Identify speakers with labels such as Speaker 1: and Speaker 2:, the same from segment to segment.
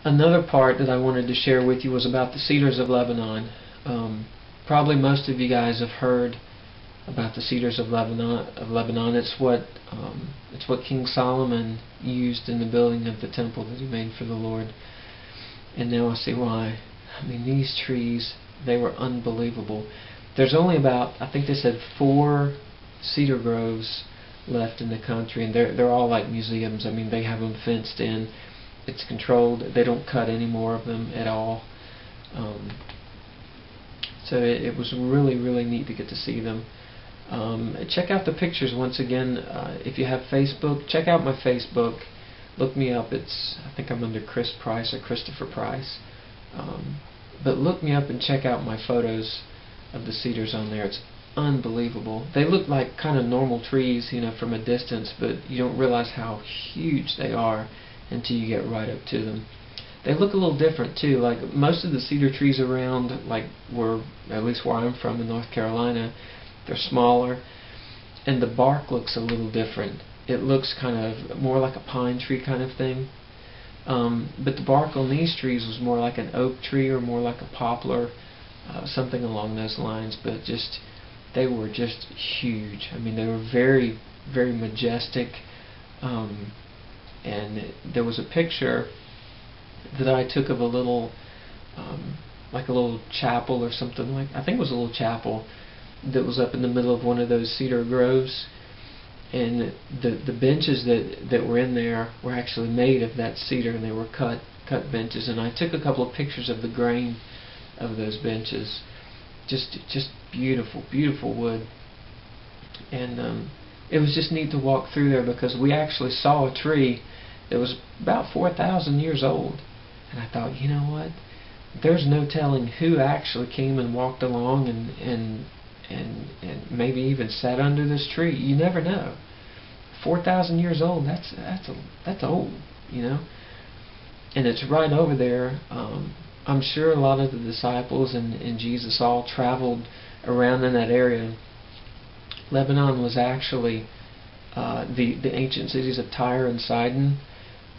Speaker 1: Another part that I wanted to share with you was about the cedars of Lebanon. Probably most of you guys have heard about the cedars of Lebanon. It's what King Solomon used in the building of the temple that he made for the Lord. And now I see why. I mean, these trees, they were unbelievable. There's only about, I think they said, 4 cedar groves left in the country, and they're all like museums. I mean, they have them fenced in. It's controlled. They don't cut any more of them at all. So it was really, really neat to get to see them. Check out the pictures once again. If you have Facebook, check out my Facebook. Look me up. I think I'm under Chris Price or Christopher Price. But look me up and check out my photos of the cedars on there. It's unbelievable. They look like kind of normal trees, you know, from a distance, but you don't realize how huge they are until you get right up to them. They look a little different too. Like most of the cedar trees around, like at least where I'm from in North Carolina, they're smaller, and the bark looks a little different. It looks kind of more like a pine tree kind of thing. But the bark on these trees was more like an oak tree or more like a poplar, something along those lines. But they were just huge. I mean, they were very, very majestic. And there was a picture that I took of a little, like a little chapel or something like. I think it was a little chapel that was up in the middle of one of those cedar groves. And the benches that were in there were actually made of that cedar, and they were cut benches. And I took a couple of pictures of the grain of those benches. Just beautiful, beautiful wood. And it was just neat to walk through there because we actually saw a tree that was about 4,000 years old. And I thought, you know what? There's no telling who actually came and walked along and maybe even sat under this tree. You never know. 4,000 years old, that's old, you know. And it's right over there. I'm sure a lot of the disciples and Jesus all traveled around in that area. Lebanon was actually the ancient cities of Tyre and Sidon.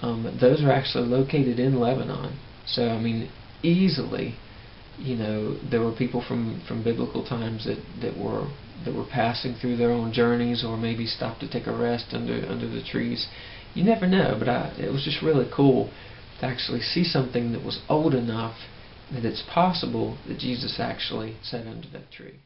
Speaker 1: Those are actually located in Lebanon. So I mean, easily, you know, there were people from biblical times that were passing through their own journeys, or maybe stopped to take a rest under the trees. You never know, but it was just really cool to actually see something that was old enough that it's possible that Jesus actually sat under that tree.